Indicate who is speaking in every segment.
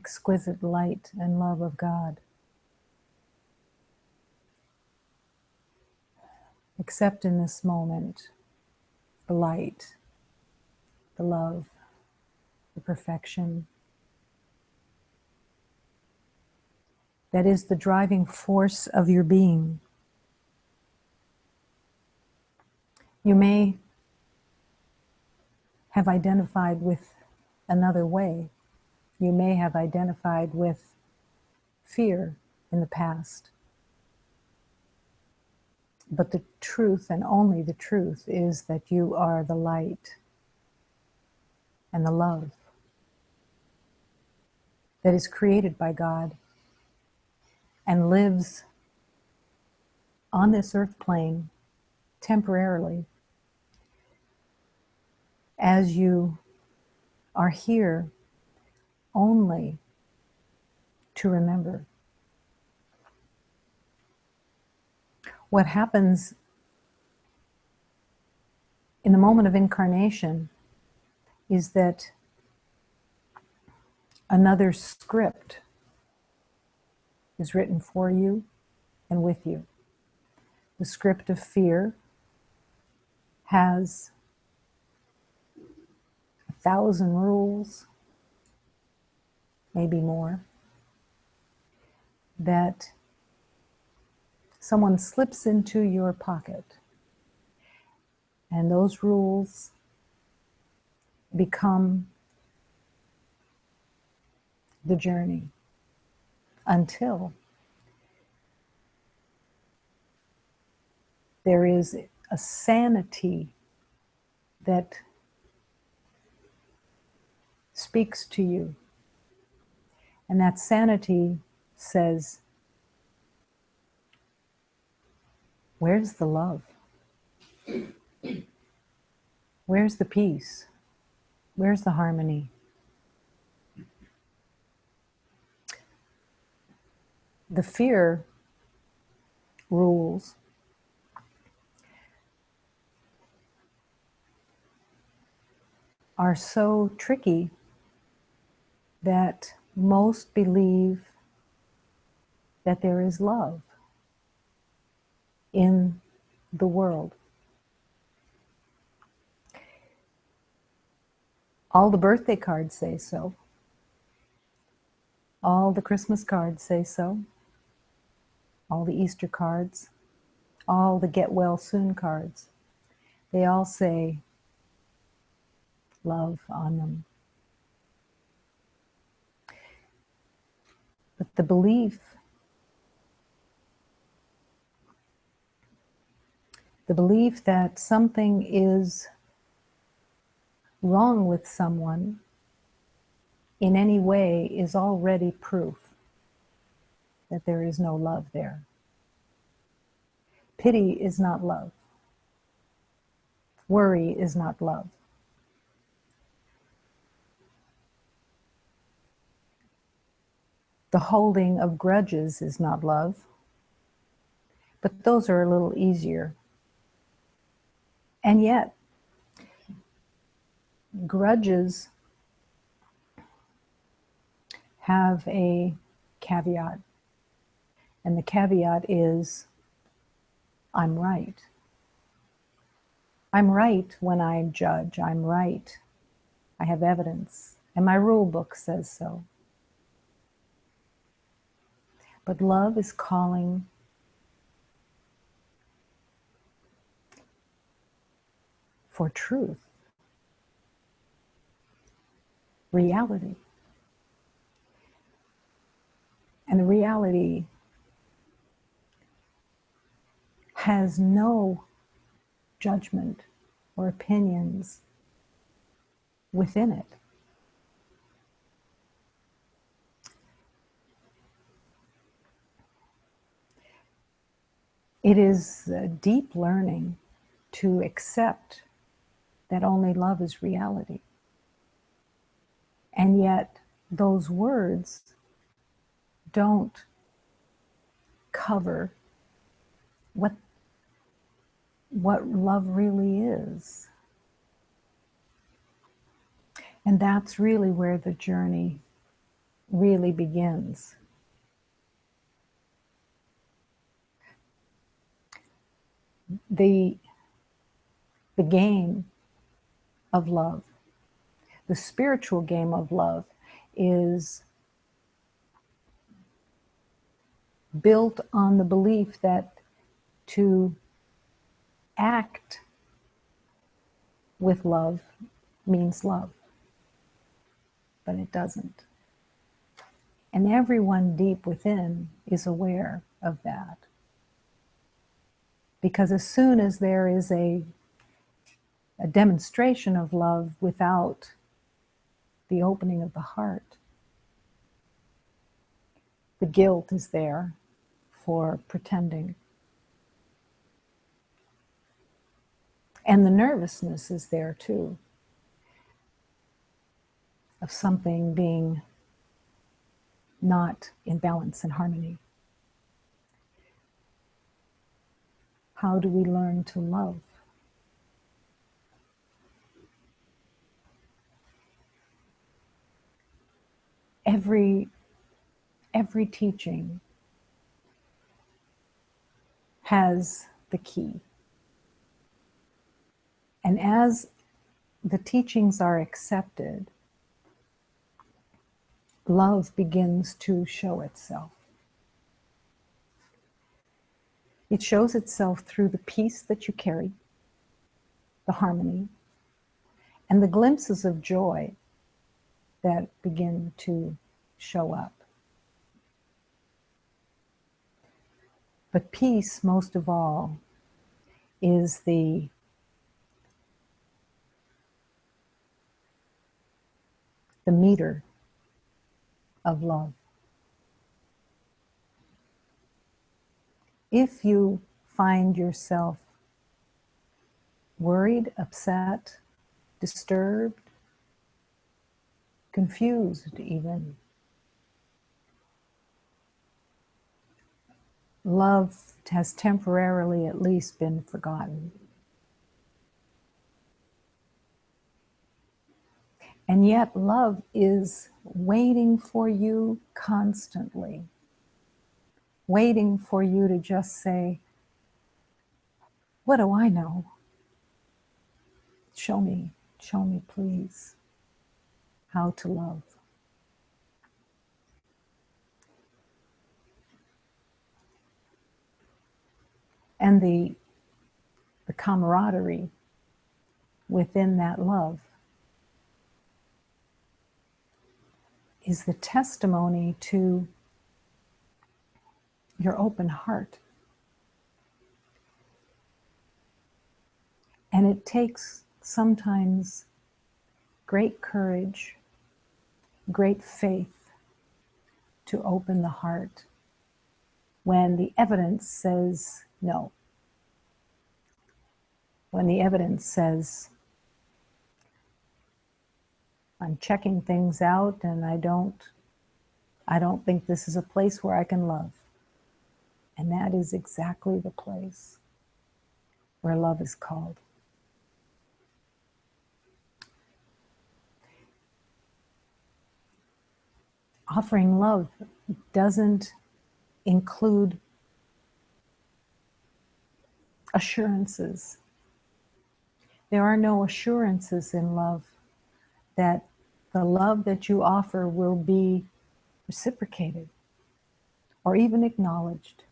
Speaker 1: exquisite light and love of God. Accept in this moment the light, the love, the perfection that is the driving force of your being. You may have identified with another way. You may have identified with fear in the past. But the truth, and only the truth, is that you are the light and the love that is created by God and lives on this earth plane temporarily as you are here only to remember. What happens in the moment of incarnation is that another script is written for you and with you. The script of fear has 1,000 rules, maybe more, that someone slips into your pocket, and those rules become the journey until there is a sanity that speaks to you. And that sanity says, where's the love? Where's the peace? Where's the harmony? The fear rules are so tricky that most believe that there is love in the world. All the birthday cards say so. All the Christmas cards say so. All the Easter cards. All the get well soon cards. They all say love on them. But the belief that something is wrong with someone in any way is already proof that there is no love there. Pity is not love. Worry is not love. The holding of grudges is not love. But those are a little easier. And yet, grudges have a caveat. And the caveat is, I'm right. I'm right when I judge. I'm right. I have evidence. And my rule book says so. But love is calling for truth, reality. And the reality has no judgment or opinions within it. It is a deep learning to accept that only love is reality. And yet, those words don't cover what love really is. And that's really where the journey really begins. The game of love, the spiritual game of love, is built on the belief that to act with love means love, but it doesn't. And everyone deep within is aware of that. Because as soon as there is a demonstration of love without the opening of the heart, the guilt is there for pretending. And the nervousness is there too, of something being not in balance and harmony. How do we learn to love? Every teaching has the key. And as the teachings are accepted, love begins to show itself. It shows itself through the peace that you carry, the harmony, and the glimpses of joy that begin to show up. But peace, most of all, is the meter of love. If you find yourself worried, upset, disturbed, confused even, love has temporarily at least been forgotten. And yet love is waiting for you constantly, waiting for you to just say, what do I know? Show me please, how to love. And the camaraderie within that love is the testimony to your open heart. And it takes sometimes great courage, great faith to open the heart when the evidence says no. When the evidence says, I'm checking things out and I don't think this is a place where I can love. And that is exactly the place where love is called. Offering love doesn't include assurances. There are no assurances in love that the love that you offer will be reciprocated or even acknowledged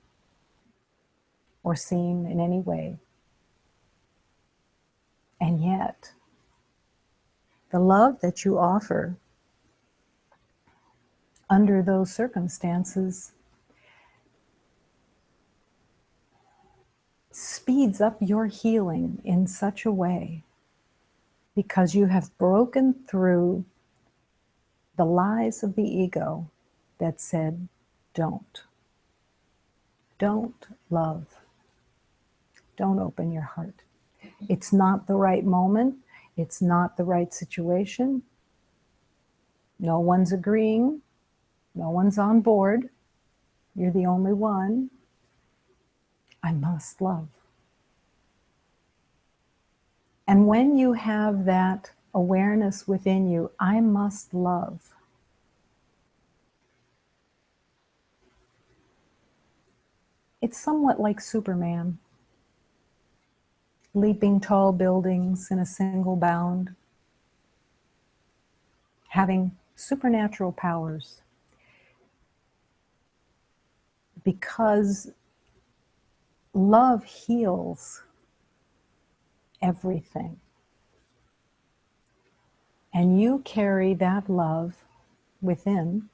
Speaker 1: or seen in any way. And yet, the love that you offer under those circumstances speeds up your healing in such a way because you have broken through the lies of the ego that said, don't love, don't open your heart. It's not the right moment. It's not the right situation. No one's agreeing. No one's on board. You're the only one. I must love. And when you have that awareness within you, I must love, It's somewhat like Superman, leaping tall buildings in a single bound, having supernatural powers, because love heals everything. And you carry that love within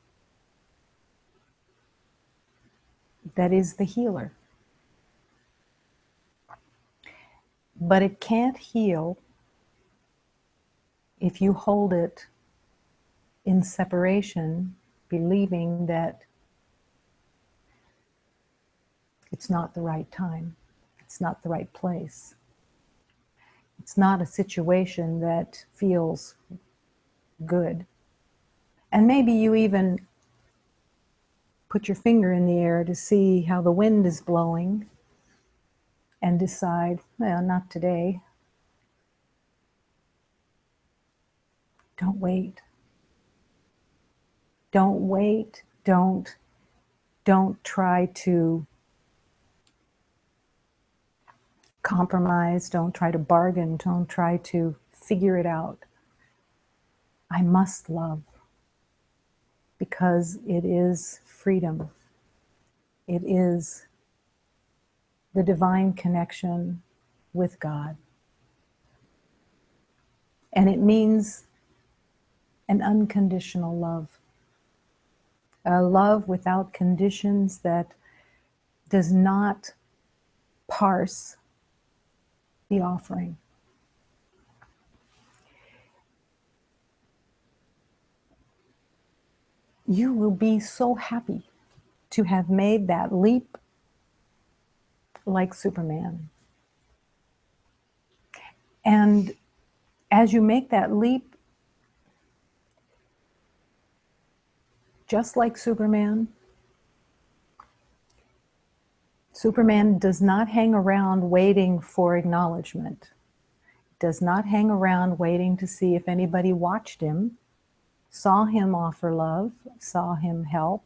Speaker 1: that is the healer. But it can't heal if you hold it in separation, believing that it's not the right time, it's not the right place, it's not a situation that feels good. And maybe you even put your finger in the air to see how the wind is blowing and decide, well, not today. Don't wait. Don't wait. Don't try to compromise. Don't try to bargain. Don't try to figure it out. I must love, because it is freedom. It is the divine connection with God. And it means an unconditional love. A love without conditions, that does not parse the offering. You will be so happy to have made that leap like Superman. And as you make that leap, just like Superman, Superman does not hang around waiting for acknowledgement, does not hang around waiting to see if anybody watched him, saw him offer love, saw him help.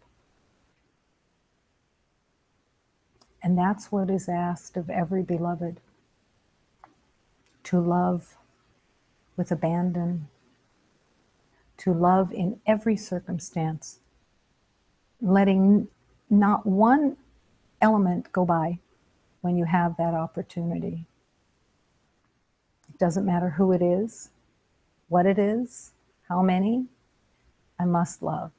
Speaker 1: And that's what is asked of every beloved: to love with abandon, to love in every circumstance, letting not one element go by when you have that opportunity. It doesn't matter who it is, what it is, how many. I must love.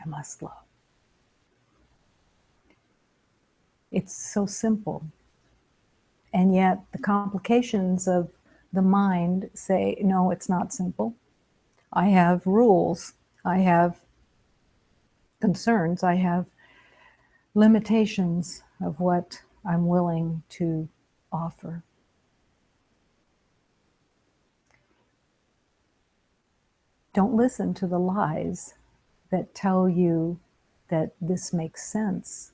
Speaker 1: I must love. It's so simple. And yet the complications of the mind say, no, it's not simple. I have rules. I have concerns. I have limitations of what I'm willing to offer. Don't listen to the lies that tell you that this makes sense.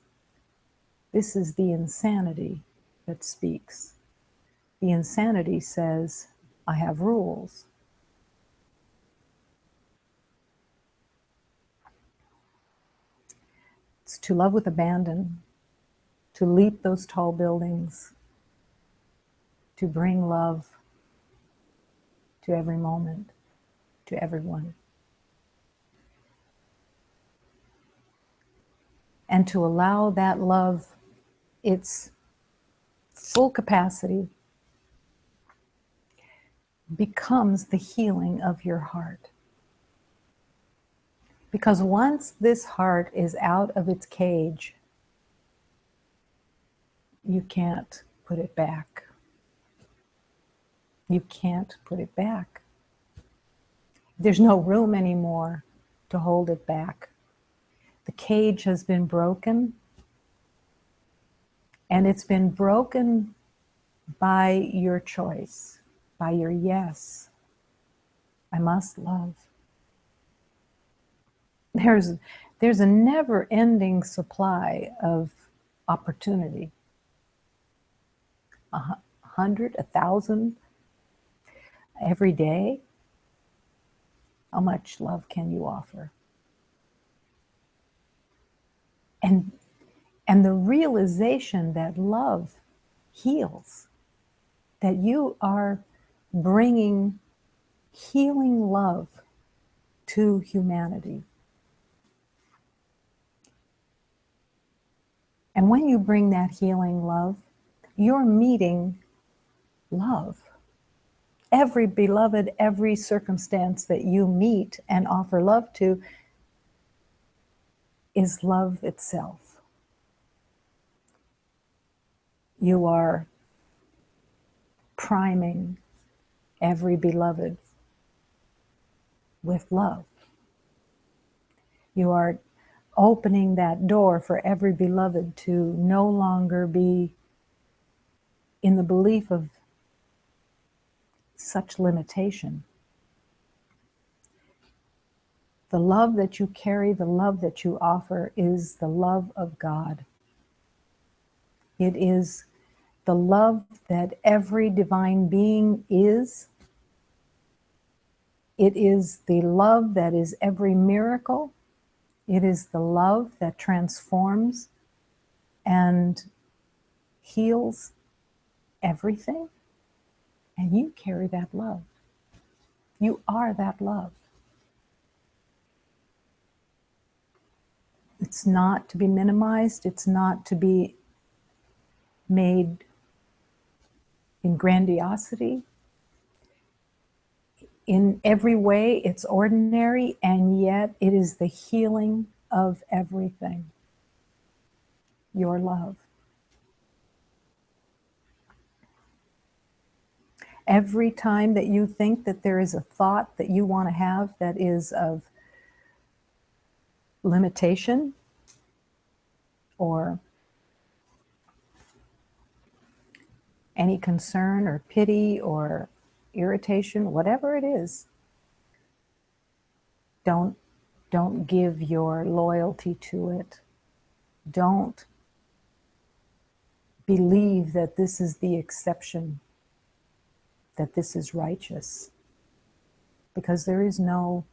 Speaker 1: This is the insanity that speaks. The insanity says, I have rules. It's to love with abandon, to leap those tall buildings, to bring love to every moment, to everyone. And to allow that love its full capacity becomes the healing of your heart. Because once this heart is out of its cage, you can't put it back. You can't put it back. There's no room anymore to hold it back. The cage has been broken, and it's been broken by your choice, by your yes. I must love. There's a never-ending supply of opportunity. 100, 1,000 every day. How much love can you offer? And the realization that love heals, that you are bringing healing love to humanity. And when you bring that healing love, you're meeting love. Every beloved, every circumstance that you meet and offer love to is love itself. You are priming every beloved with love. You are opening that door for every beloved to no longer be in the belief of such limitation. The love that you carry, the love that you offer is the love of God. It is the love that every divine being is. It is the love that is every miracle. It is the love that transforms and heals everything. And you carry that love. You are that love. It's not to be minimized. It's not to be made in grandiosity. In every way, it's ordinary, and yet it is the healing of everything. Your love. Every time that you think that there is a thought that you want to have that is of limitation or any concern or pity or irritation, whatever it is, don't give your loyalty to it. Don't believe that this is the exception, that this is righteous, because there is no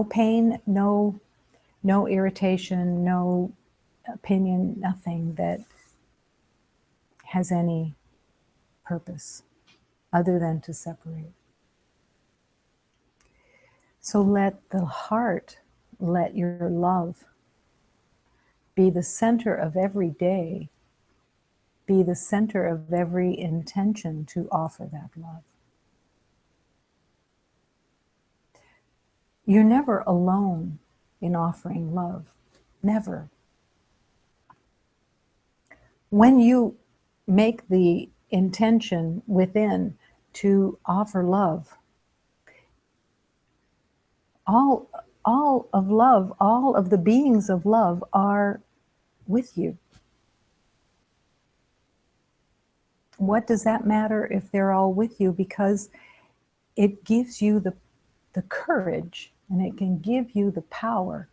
Speaker 1: pain, no irritation, no opinion, nothing that has any purpose other than to separate. So let the heart, let your love be the center of every day, be the center of every intention to offer that love. You're never alone in offering love. Never. When you make the intention within to offer love, all of love, all of the beings of love are with you. What does that matter if they're all with you? Because it gives you the courage, and it can give you the power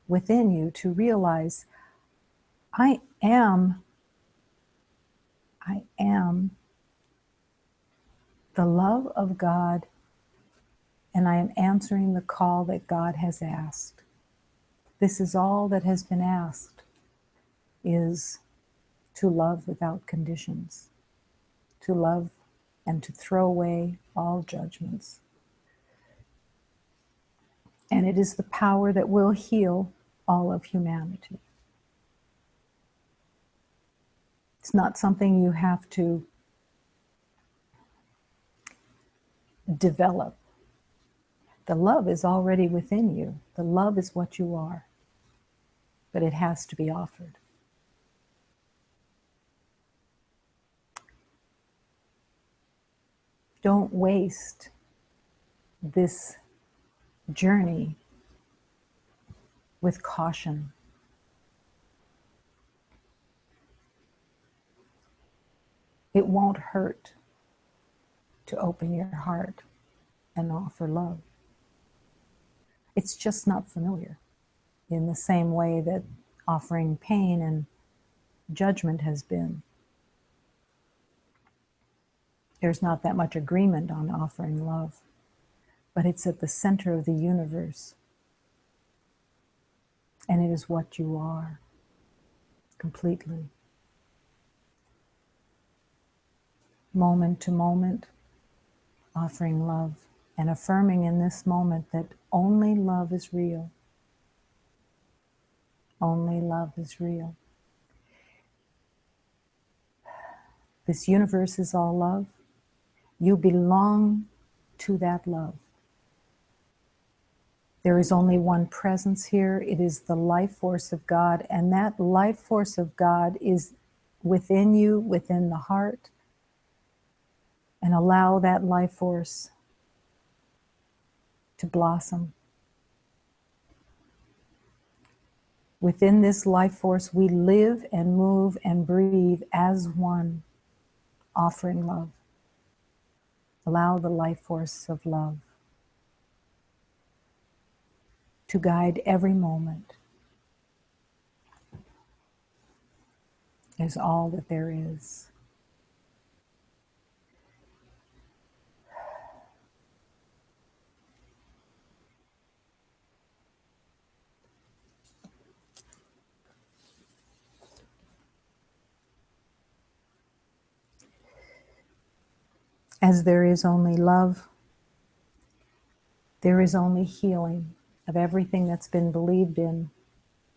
Speaker 1: within you to realize, I am the love of God, and I am answering the call that God has asked. This is all that has been asked, is to love without conditions, to love and to throw away all judgments. And it is the power that will heal all of humanity. It's not something you have to develop. The love is already within you. The love is what you are. But it has to be offered. Don't waste this journey with caution. It won't hurt to open your heart and offer love. It's just not familiar, in the same way that offering pain and judgment has been. There's not that much agreement on offering love, but it's at the center of the universe. And it is what you are, completely. Moment to moment, offering love and affirming in this moment that only love is real. Only love is real. This universe is all love. You belong to that love. There is only one presence here. It is the life force of God, and that life force of God is within you, within the heart. And allow that life force to blossom. Within this life force, we live and move and breathe as one, offering love. Allow the life force of love to guide every moment. Is all that there is. As there is only love, there is only healing of everything that's been believed in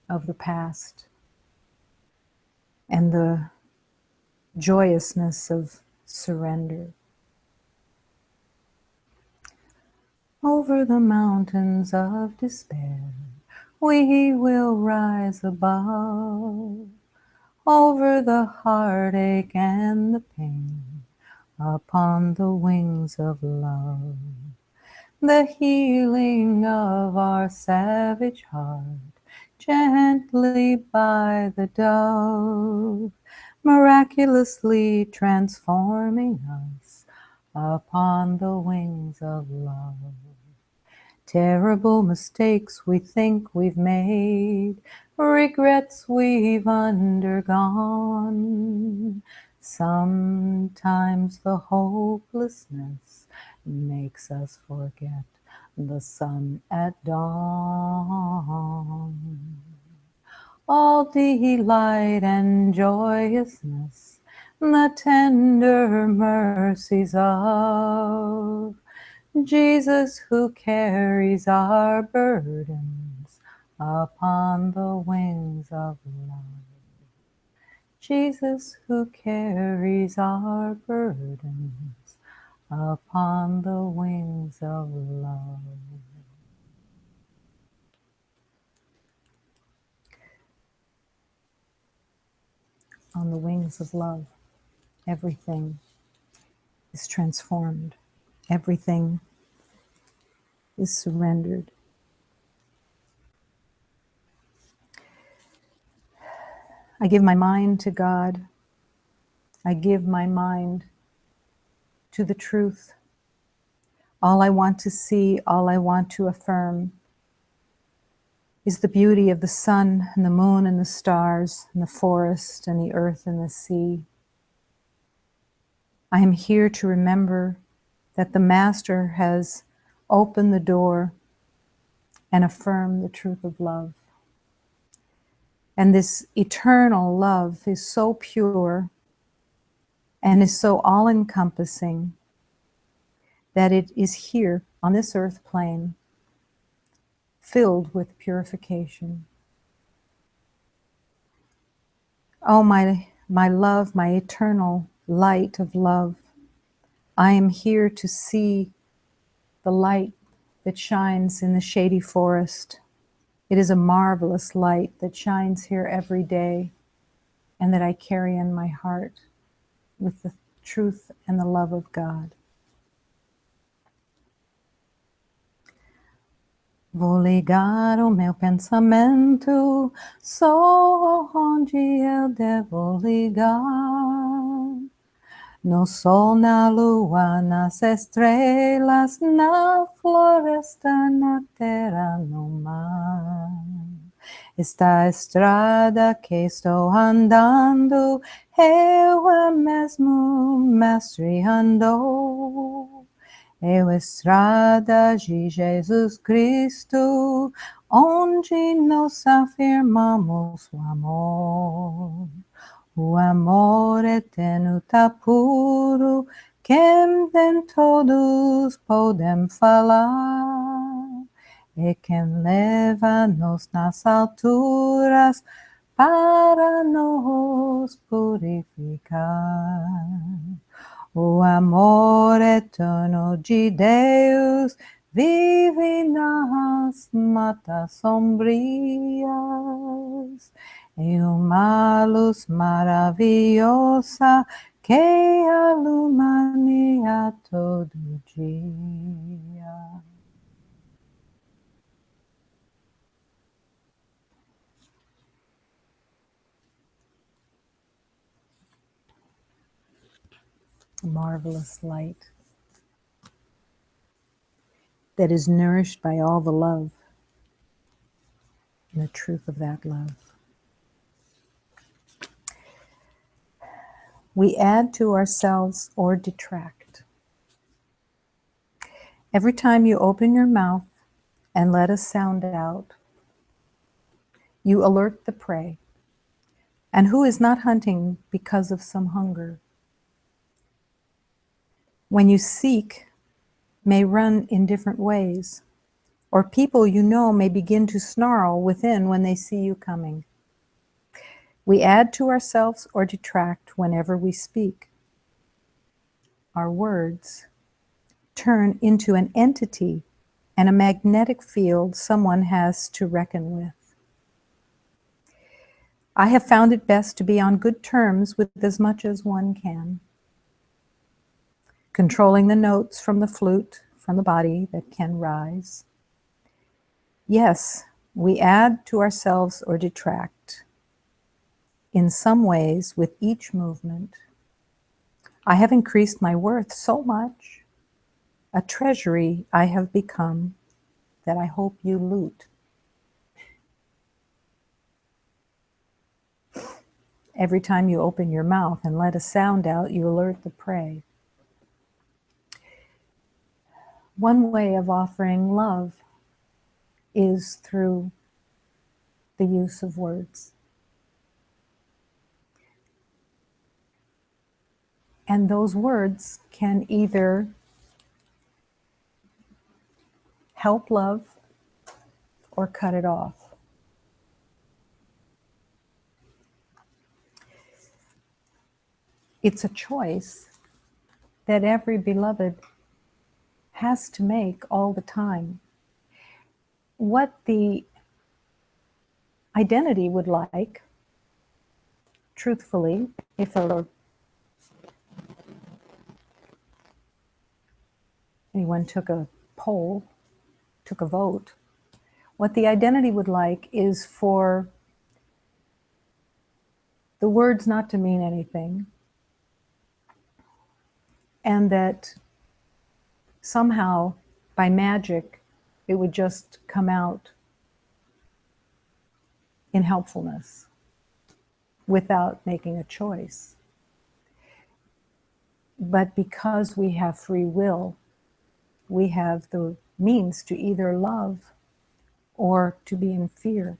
Speaker 1: of the past, and the joyousness of surrender. Over the mountains of despair, we will rise above. Over the heartache and the pain, upon the wings of love. The healing of our savage heart, gently by the dove, miraculously transforming us upon the wings of love. Terrible mistakes we think we've made, regrets we've undergone. Sometimes the hopelessness makes us forget the sun at dawn. All delight and joyousness, the tender mercies of Jesus, who carries our burdens upon the wings of love. Jesus, who carries our burdens upon the wings of love. On the wings of love, everything is transformed. Everything is surrendered. I give my mind to God. I give my mind to the truth. All I want to see, all I want to affirm is the beauty of the sun and the moon and the stars and the forest and the earth and the sea. I am here to remember that the Master has opened the door and affirmed the truth of love. And this eternal love is so pure and is so all-encompassing that it is here on this earth plane, filled with purification. Oh, my love, my eternal light of love, I am here to see the light that shines in the shady forest. It is a marvelous light that shines here every day and that I carry in my heart with the truth and the love of God. Vou ligar o meu pensamento só onde eu devo ligar. No sol, na lua, nas estrelas, na floresta, na terra, no mar. Esta estrada que estou andando, eu mesmo mestre andou. Eu estrada de Jesus Cristo, onde nos afirmamos o amor eterno tá puro, que em todos podem falar, e quem leva-nos nas alturas para nos purificar. O amor eterno de Deus vive nas matas sombrias, e uma luz maravilhosa que ilumina todo dia. Marvelous light that is nourished by all the love and the truth of that love. We add to ourselves or detract. Every time you open your mouth and let a sound out, you alert the prey. And who is not hunting because of some hunger? When you seek, may run in different ways, or people you know may begin to snarl within when they see you coming. We add to ourselves or detract whenever we speak. Our words turn into an entity and a magnetic field someone has to reckon with. I have found it best to be on good terms with as much as one can, controlling the notes from the flute, from the body that can rise. Yes, we add to ourselves or detract in some ways with each movement. I have increased my worth so much, a treasury I have become that I hope you loot. Every time you open your mouth and let a sound out, you alert the prey. One way of offering love is through the use of words. And those words can either help love or cut it off. It's a choice that every beloved has to make all the time. What the identity would like, truthfully, if anyone took a poll, took a vote, what the identity would like is for the words not to mean anything, and that somehow, by magic, it would just come out in helpfulness without making a choice. But because we have free will, we have the means to either love or to be in fear.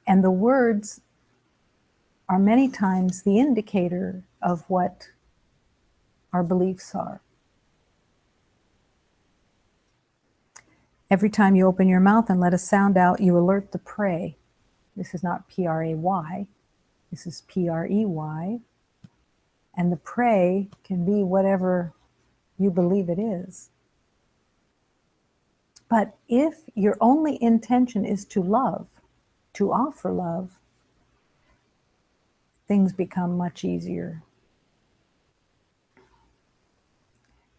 Speaker 1: And the words are many times the indicator of what our beliefs are. Every time you open your mouth and let a sound out, you alert the prey. This is not P-R-A-Y, this is P-R-E-Y. And the prey can be whatever you believe it is. But if your only intention is to love, to offer love, things become much easier.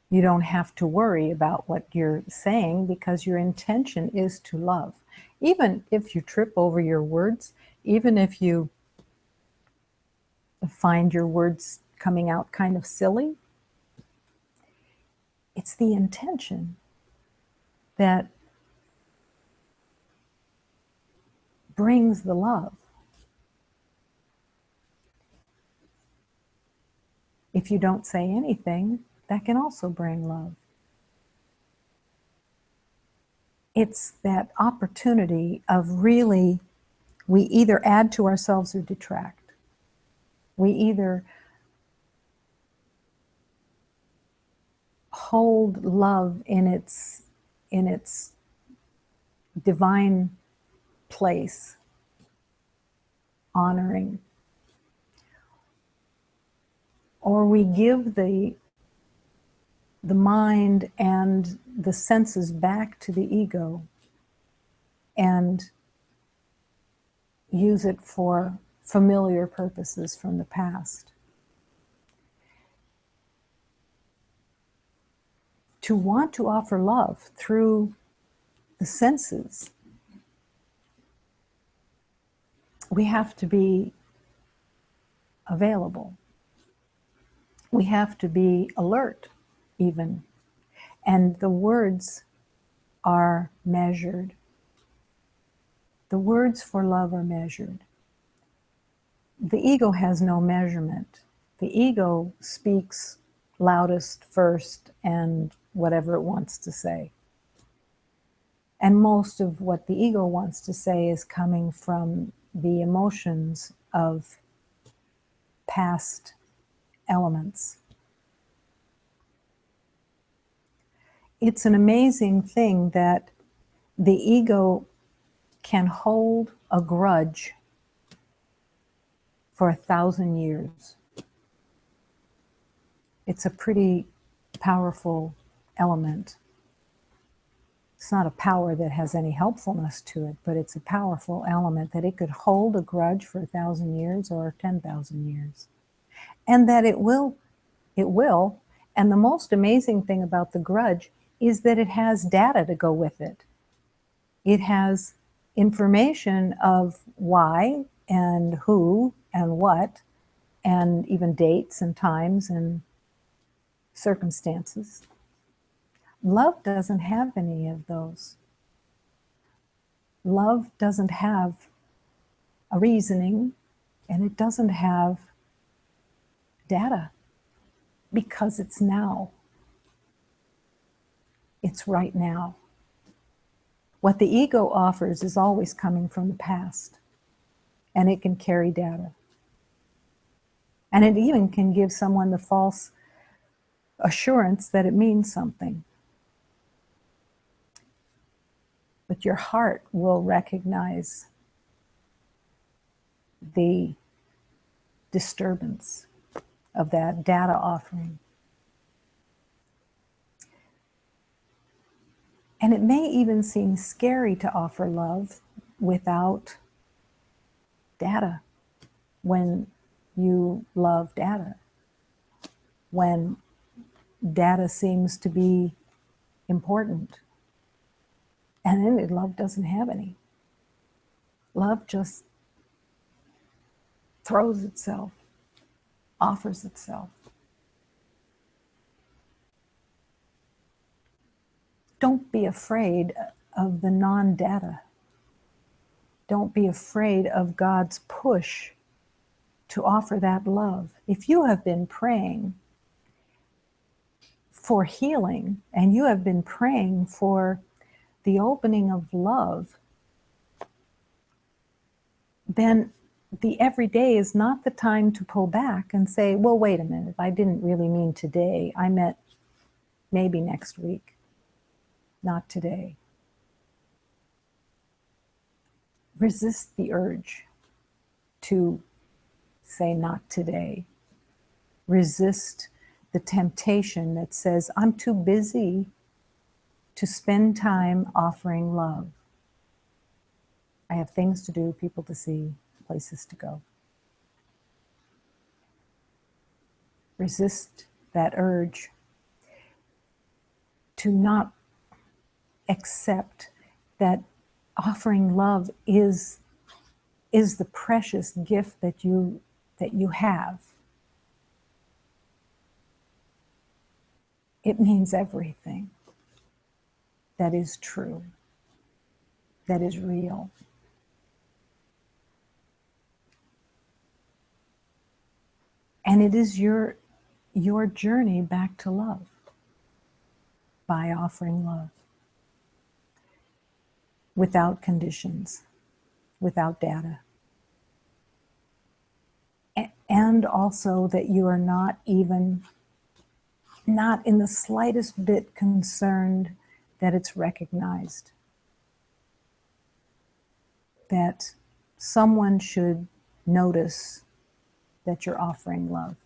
Speaker 1: You don't have to worry about what you're saying because your intention is to love. Even if you trip over your words, even if you find your words coming out kind of silly, it's the intention that brings the love. If you don't say anything, that can also bring love. It's that opportunity of really, we either add to ourselves or detract. We either hold love in its divine place, honoring, or we give the mind and the senses back to the ego and use it for familiar purposes from the past. To want to offer love through the senses, we have to be available. We have to be alert, even. And the words are measured. The words for love are measured. The ego has no measurement. The ego speaks loudest first and whatever it wants to say. And most of what the ego wants to say is coming from the emotions of past elements. It's an amazing thing that the ego can hold a grudge for 1,000 years. It's a pretty powerful element. It's not a power that has any helpfulness to it, but it's a powerful element that it could hold a grudge for 1,000 years or 10,000 years. And that it will. And the most amazing thing about the grudge is that it has data to go with it. It has information of why and who and what, and even dates and times and circumstances. Love doesn't have any of those. Love doesn't have a reasoning, and it doesn't have data, because it's now. It's right now. What the ego offers is always coming from the past, and it can carry data. And it even can give someone the false assurance that it means something. But your heart will recognize the disturbance of that data offering. And it may even seem scary to offer love without data, when you love data, when data seems to be important. And then love doesn't have any. Love just throws itself, offers itself. Don't be afraid of the non-data. Don't be afraid of God's push to offer that love. If you have been praying for healing, and you have been praying for the opening of love, then the everyday is not the time to pull back and say, well, wait a minute, I didn't really mean today. I meant maybe next week, not today. Resist the urge to say not today. Resist the temptation that says, I'm too busy to spend time offering love. I have things to do, people to see, places to go. Resist that urge to not accept that offering love is the precious gift that you have. It means everything. That is true. That is real. And it is your your journey back to love by offering love without conditions, without data. And also that you are not in the slightest bit concerned that it's recognized, that someone should notice that you're offering love.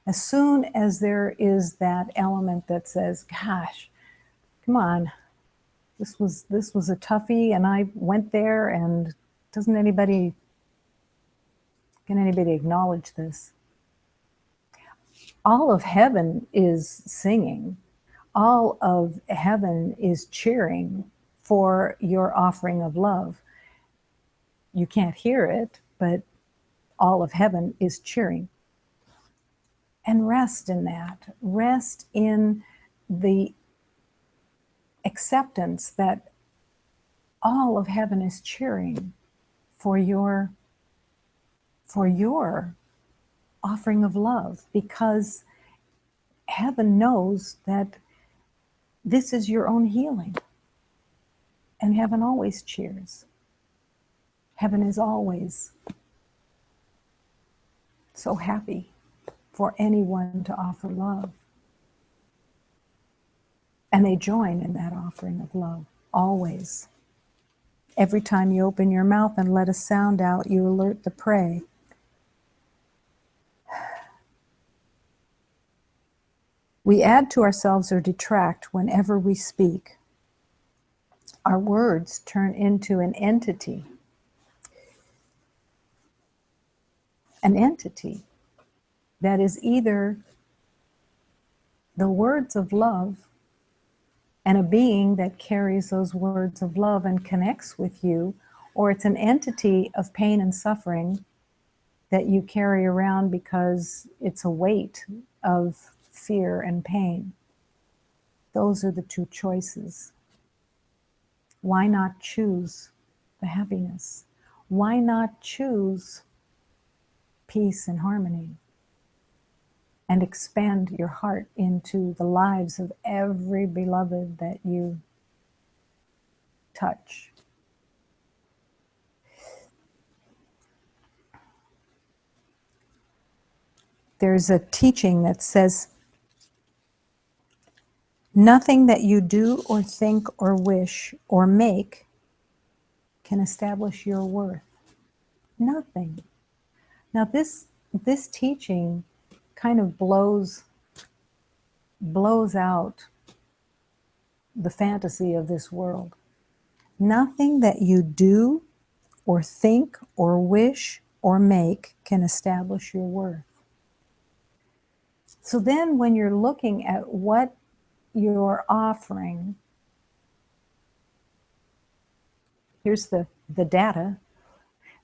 Speaker 1: As soon as there is that element that says, gosh, come on, this was a toughie and I went there, and can anybody acknowledge this? All of heaven is singing. All of heaven is cheering for your offering of love. You can't hear it, but all of heaven is cheering. And rest in that. Rest in the acceptance that all of heaven is cheering for your offering of love, because heaven knows that this is your own healing. And heaven always cheers. Heaven is always so happy for anyone to offer love. And they join in that offering of love, always. Every time you open your mouth and let a sound out, you alert the prey. We add to ourselves or detract whenever we speak. Our words turn into an entity. An entity that is either the words of love and a being that carries those words of love and connects with you, or it's an entity of pain and suffering that you carry around because it's a weight of fear and pain. Those are the two choices. Why not choose the happiness? Why not choose peace and harmony? And expand your heart into the lives of every beloved that you touch. There's a teaching that says, nothing that you do or think or wish or make can establish your worth. Nothing. Now this teaching kind of blows out the fantasy of this world. Nothing that you do or think or wish or make can establish your worth. So then when you're looking at what you're offering, here's the data.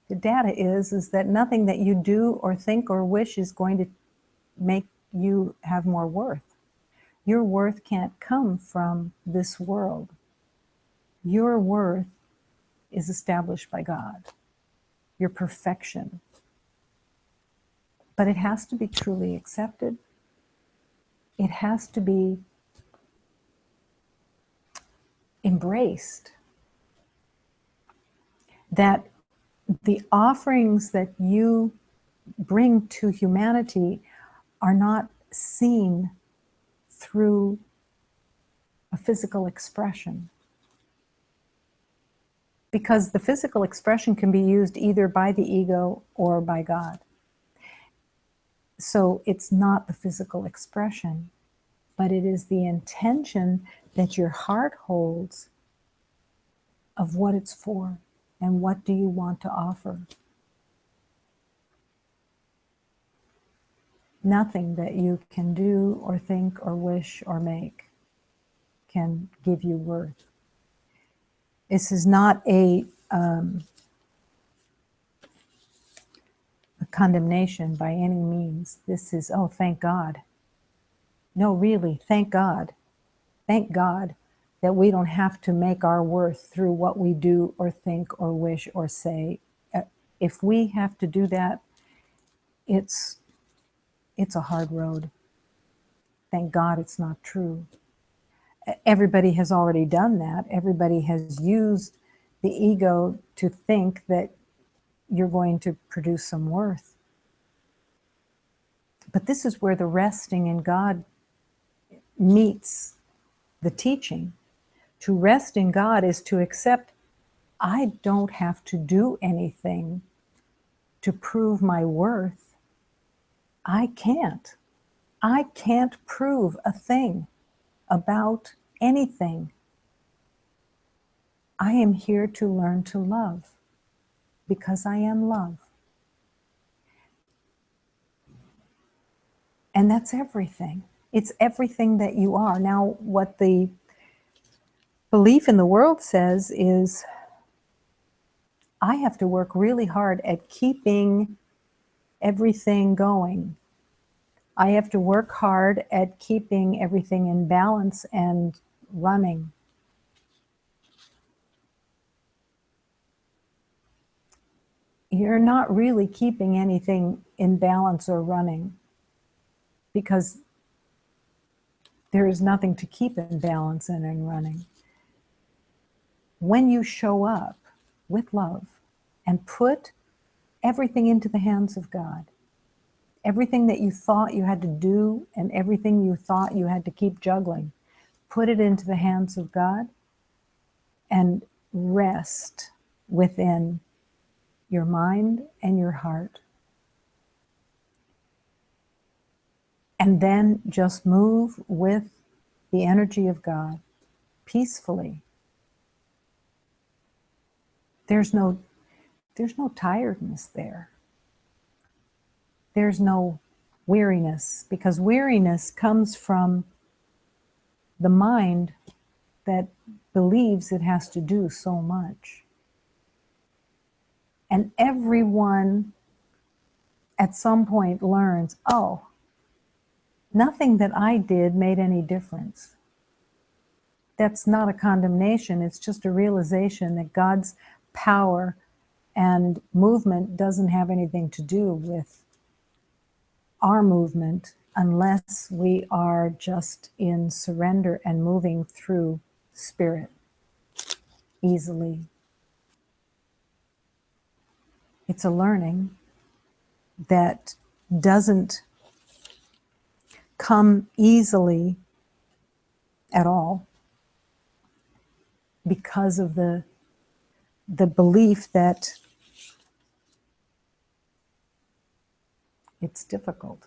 Speaker 1: The data is that nothing that you do or think or wish is going to make you have more worth. Your worth can't come from this world. Your worth is established by God. Your perfection. But it has to be truly accepted. It has to be embraced. That the offerings that you bring to humanity are not seen through a physical expression. Because the physical expression can be used either by the ego or by God. So it's not the physical expression, but it is the intention that your heart holds of what it's for and what do you want to offer. Nothing that you can do or think or wish or make can give you worth. This is not a condemnation by any means. This is, oh, thank God. No, really, thank God. Thank God that we don't have to make our worth through what we do or think or wish or say. If we have to do that, it's It's a hard road. Thank God it's not true. Everybody has already done that. Everybody has used the ego to think that you're going to produce some worth. But this is where the resting in God meets the teaching. To rest in God is to accept I don't have to do anything to prove my worth. I can't. I can't prove a thing about anything. I am here to learn to love because I am love. And that's everything. It's everything that you are. Now, what the belief in the world says is I have to work really hard at keeping everything going. I have to work hard at keeping everything in balance and running. You're not really keeping anything in balance or running because there is nothing to keep in balance and in running. When you show up with love and put everything into the hands of God, everything that you thought you had to do and everything you thought you had to keep juggling, put it into the hands of God and rest within your mind and your heart. And then just move with the energy of God peacefully. There's no tiredness there. There's no weariness, because weariness comes from the mind that believes it has to do so much. And everyone at some point learns, oh, nothing that I did made any difference. That's not a condemnation. It's just a realization that God's power and movement doesn't have anything to do with our movement unless we are just in surrender and moving through spirit easily. It's a learning that doesn't come easily at all because of the belief that it's difficult.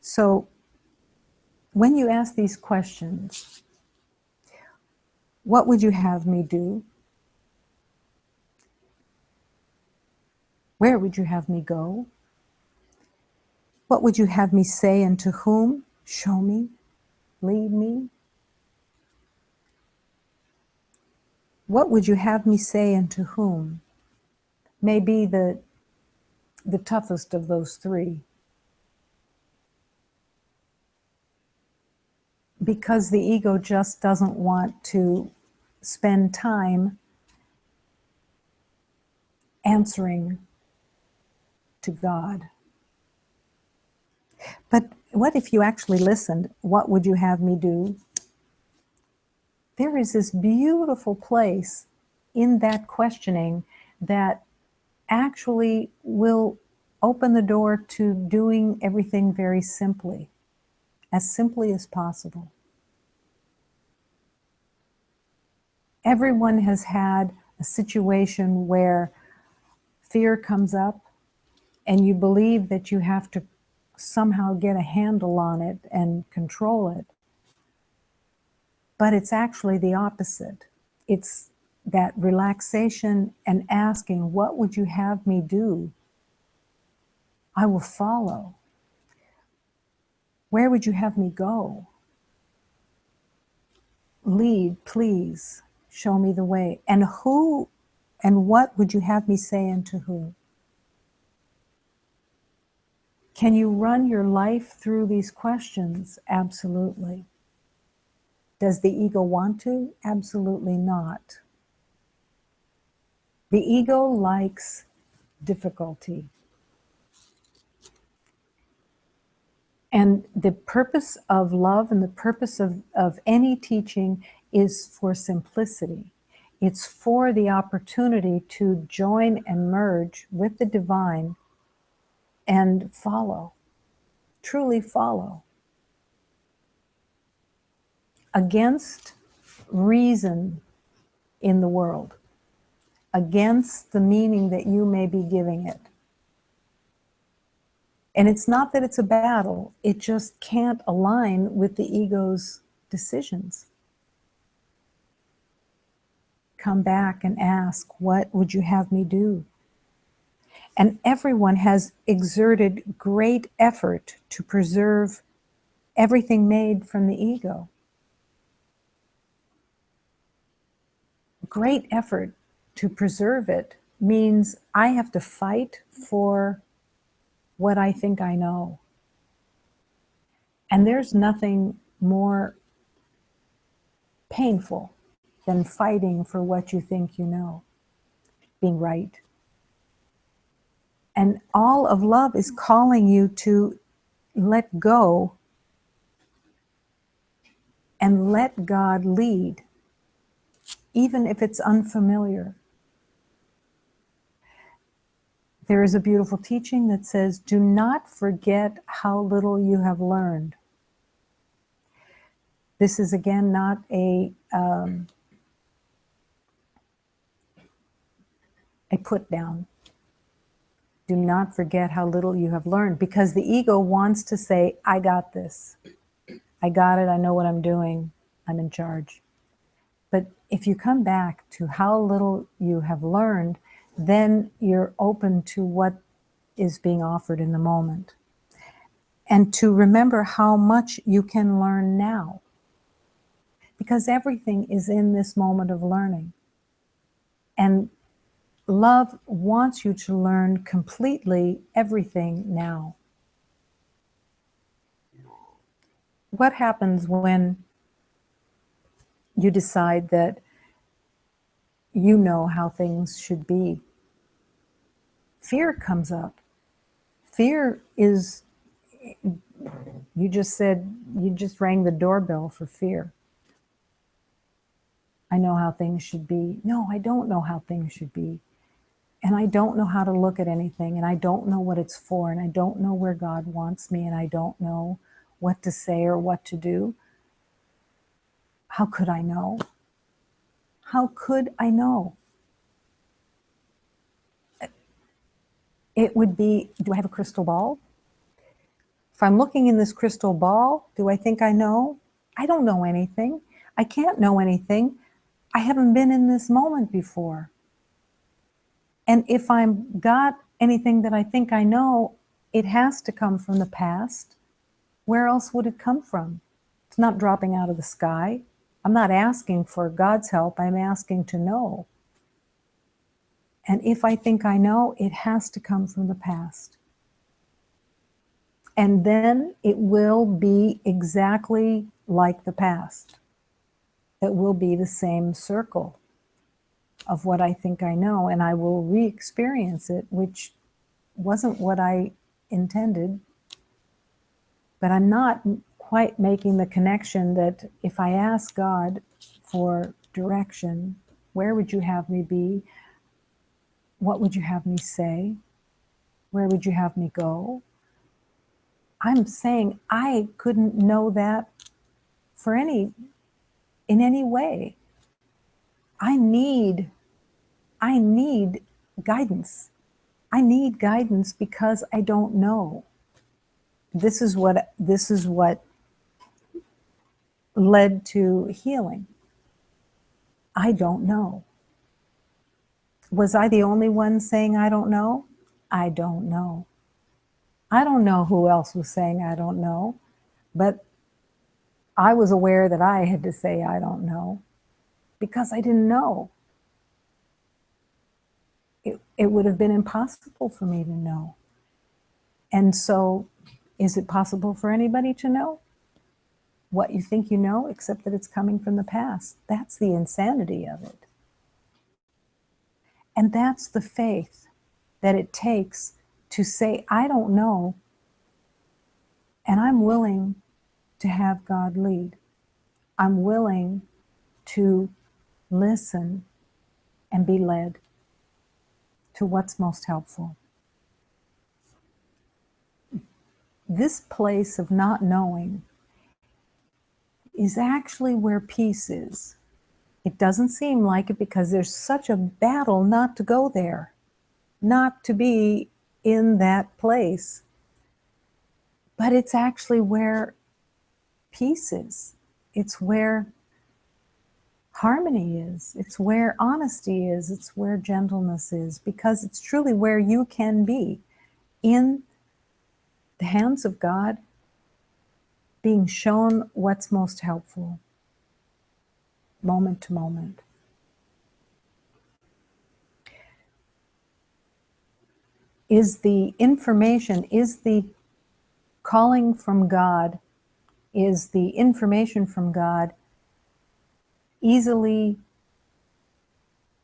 Speaker 1: So when you ask these questions, what would you have me do? Where would you have me go? What would you have me say and to whom? Show me, lead me. What would you have me say and to whom? May be the toughest of those three. Because the ego just doesn't want to spend time answering to God. But what if you actually listened? What would you have me do? There is this beautiful place in that questioning that actually will open the door to doing everything very simply as possible. Everyone has had a situation where fear comes up and you believe that you have to somehow get a handle on it and control it. But it's actually the opposite. It's that relaxation and asking, what would you have me do? I will follow. Where would you have me go? Lead, please. Show me the way. And who and what would you have me say and to who? Can you run your life through these questions? Absolutely. Does the ego want to? Absolutely not. The ego likes difficulty. And the purpose of love and the purpose of any teaching is for simplicity. It's for the opportunity to join and merge with the divine and follow, truly follow, against reason in the world, against the meaning that you may be giving it. And it's not that it's a battle, it just can't align with the ego's decisions. Come back and ask, what would you have me do? And everyone has exerted great effort to preserve everything made from the ego. Great effort to preserve it means I have to fight for what I think I know. And there's nothing more painful than fighting for what you think you know, being right. And all of love is calling you to let go and let God lead, even if it's unfamiliar. There is a beautiful teaching that says, do not forget how little you have learned. This is again not a put down. Do not forget how little you have learned, because the ego wants to say, I got this. I got it. I know what I'm doing. I'm in charge. But if you come back to how little you have learned, then you're open to what is being offered in the moment. And to remember how much you can learn now. Because everything is in this moment of learning. And love wants you to learn completely everything now. What happens when you decide that you know how things should be? Fear comes up. Fear is, you just rang the doorbell for fear. I know how things should be. No, I don't know how things should be. And I don't know how to look at anything, and I don't know what it's for, and I don't know where God wants me, and I don't know what to say or what to do. How could I know? How could I know? It would be, do I have a crystal ball? If I'm looking in this crystal ball, do I think I know? I don't know anything. I can't know anything. I haven't been in this moment before. And if I'm got anything that I think I know, it has to come from the past. Where else would it come from? It's not dropping out of the sky. I'm not asking for God's help. I'm asking to know. And if I think I know, it has to come from the past. And then it will be exactly like the past. It will be the same circle of what I think I know, and I will re-experience it, which wasn't what I intended. But I'm not quite making the connection that if I ask God for direction, where would you have me be? What would you have me say? Where would you have me go? I'm saying I couldn't know that in any way. I need guidance. I need guidance because I don't know. This is what led to healing. I don't know. Was I the only one saying I don't know? I don't know. I don't know who else was saying I don't know, but I was aware that I had to say I don't know because I didn't know. It would have been impossible for me to know. And so, is it possible for anybody to know what you think you know, except that it's coming from the past? That's the insanity of it. And that's the faith that it takes to say, I don't know, And I'm willing to have God lead. I'm willing to listen and be led to what's most helpful. This place of not knowing is actually where peace is. It doesn't seem like it because there's such a battle not to go there, not to be in that place. But it's actually where peace is. It's where harmony is. It's where honesty is. It's where gentleness is, because it's truly where you can be in the hands of God, being shown what's most helpful, moment to moment. Is the information, is the calling from God, is the information from God easily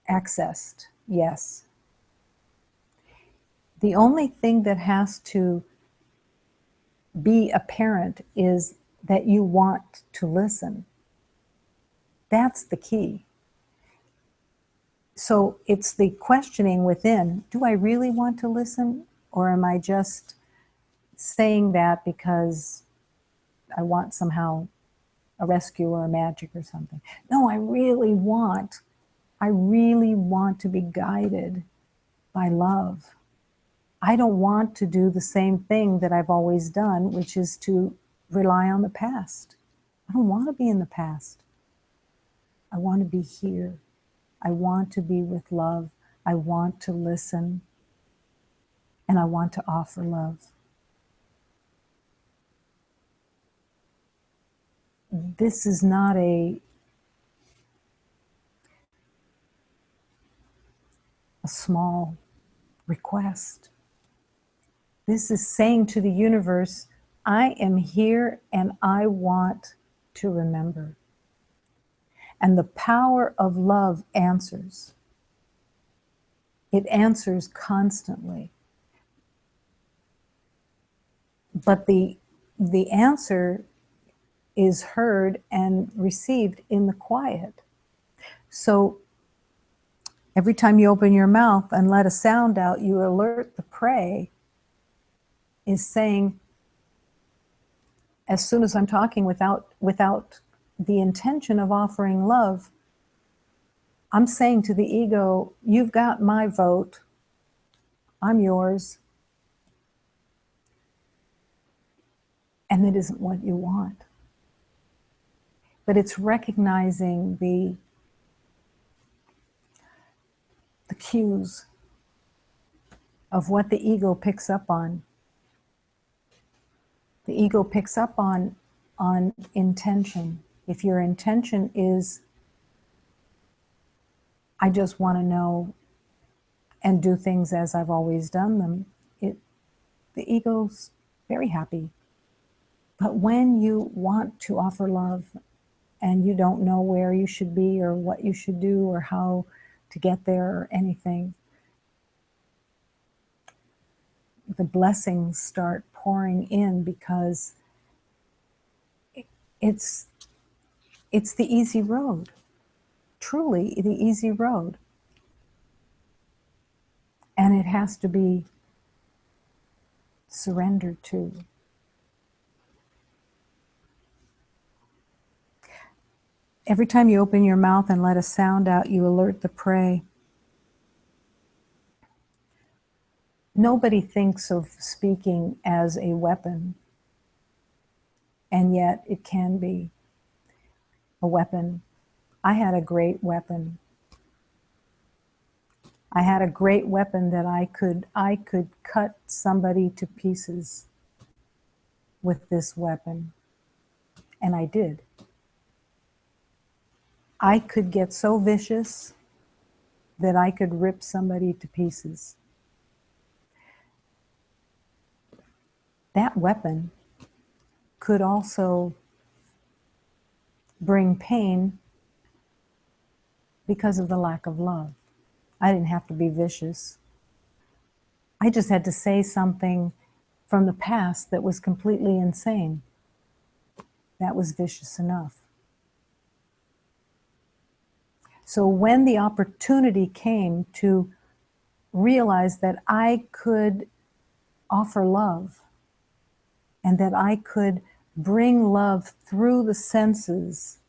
Speaker 1: accessed? Yes. The only thing that has to be apparent is that you want to listen. That's the key. So it's the questioning within, do I really want to listen? Or am I just saying that because I want somehow a rescue or a magic or something? No, I really want to be guided by love. I don't want to do the same thing that I've always done, which is to rely on the past. I don't want to be in the past. I want to be here. I want to be with love. I want to listen. And I want to offer love. This is not a small request. This is saying to the universe, I am here and I want to remember. And the power of love answers. It answers constantly. But the answer is heard and received in the quiet. So every time you open your mouth and let a sound out, you alert the prey, is saying, as soon as I'm talking without the intention of offering love, I'm saying to the ego, you've got my vote, I'm yours. And it isn't what you want. But it's recognizing the cues of what the ego picks up on. The ego picks up on intention. If your intention is, I just want to know and do things as I've always done them, the ego's very happy. But when you want to offer love and you don't know where you should be or what you should do or how to get there or anything, the blessings start pouring in because it's the easy road, truly the easy road. And it has to be surrendered to. Every time you open your mouth and let a sound out, you alert the prey. Nobody thinks of speaking as a weapon, and yet it can be a weapon. I had a great weapon. I had a great weapon that I could cut somebody to pieces with this weapon, and I did. I could get so vicious that I could rip somebody to pieces. That weapon could also bring pain because of the lack of love. I didn't have to be vicious. I just had to say something from the past that was completely insane. That was vicious enough. So when the opportunity came to realize that I could offer love and that I could bring love through the senses,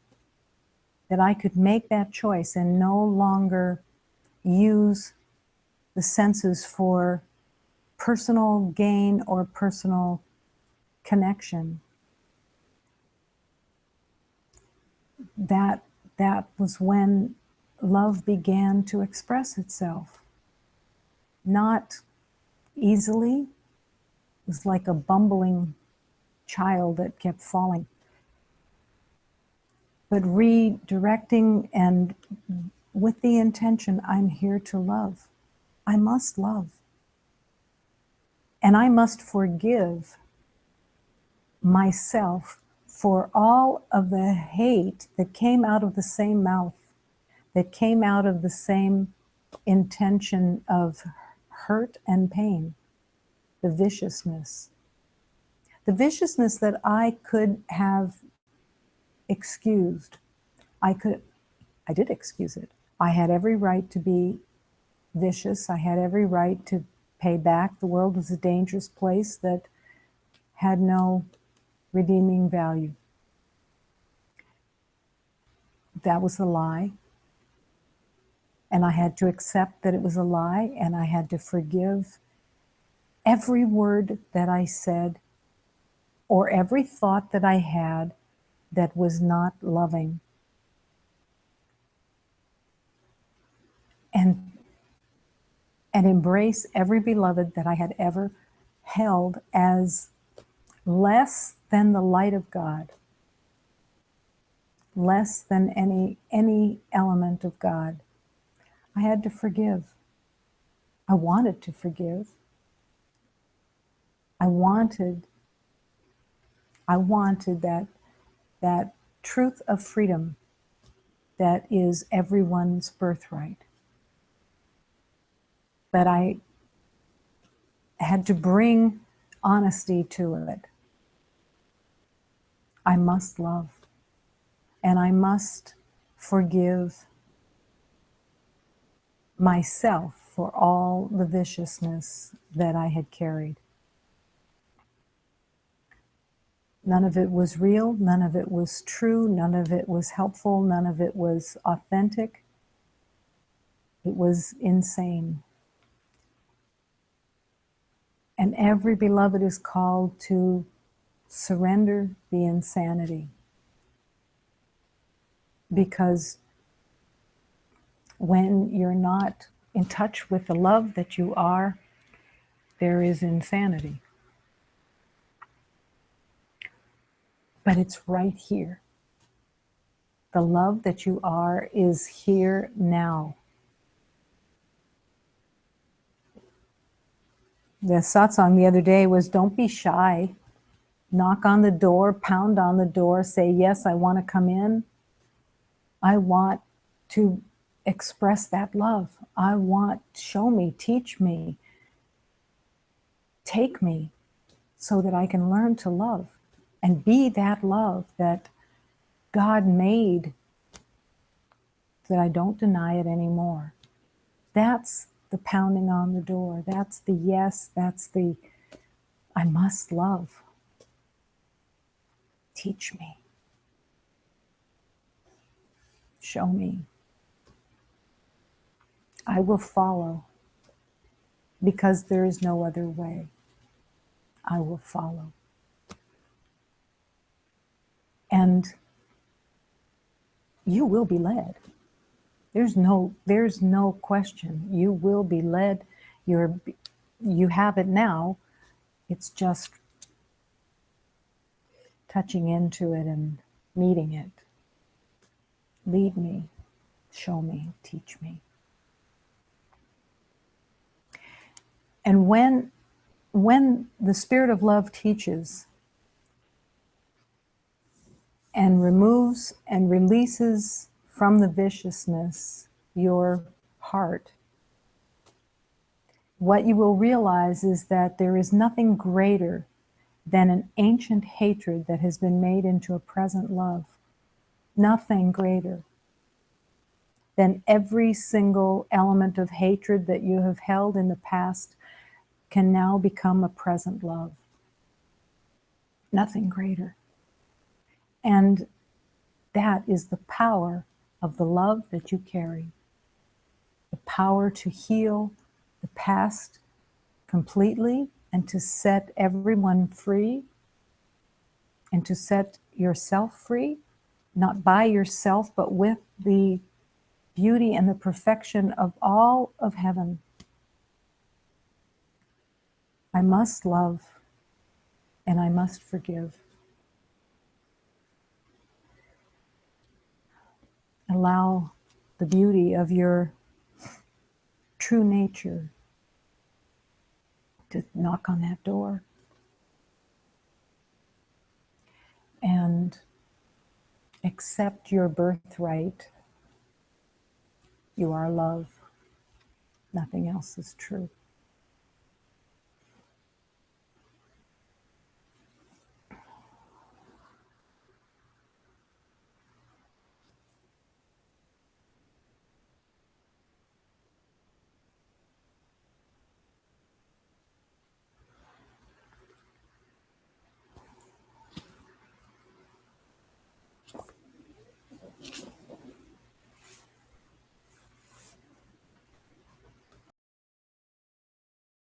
Speaker 1: that I could make that choice and no longer use the senses for personal gain or personal connection, that was when love began to express itself. Not easily. It was like a bumbling child that kept falling. But redirecting and with the intention, I'm here to love. I must love. And I must forgive myself for all of the hate that came out of the same mouth, that came out of the same intention of hurt and pain, the viciousness. The viciousness that I could have excused. I did excuse it. I had every right to be vicious. I had every right to pay back. The world was a dangerous place that had no redeeming value. That was a lie. And I had to accept that it was a lie, and I had to forgive every word that I said or every thought that I had that was not loving. And embrace every beloved that I had ever held as less than the light of God, less than any element of God. I had to forgive. I wanted to forgive. I wanted that truth of freedom that is everyone's birthright. But I had to bring honesty to it. I must love, and I must forgive myself for all the viciousness that I had carried. None of it was real, none of it was true, none of it was helpful, none of it was authentic. It was insane. And every beloved is called to surrender the insanity. Because when you're not in touch with the love that you are, there is insanity. But it's right here. The love that you are is here now. The satsang the other day was, don't be shy. Knock on the door, pound on the door, say, yes, I want to come in. I want to express that love. I want, show me, teach me, take me so that I can learn to love and be that love that God made, that I don't deny it anymore. That's the pounding on the door. That's the yes. That's the I must love. Teach me. Show me. I will follow because there is no other way. I will follow. And you will be led. There's no question. You will be led. You have it now. It's just touching into it and meeting it. Lead me, show me, teach me. And when the Spirit of Love teaches and removes and releases from the viciousness your heart, what you will realize is that there is nothing greater than an ancient hatred that has been made into a present love. Nothing greater than every single element of hatred that you have held in the past can now become a present love. Nothing greater. And that is the power of the love that you carry. The power to heal the past completely and to set everyone free and to set yourself free, not by yourself, but with the beauty and the perfection of all of heaven. I must love and I must forgive. Allow the beauty of your true nature to knock on that door. And accept your birthright. You are love. Nothing else is true.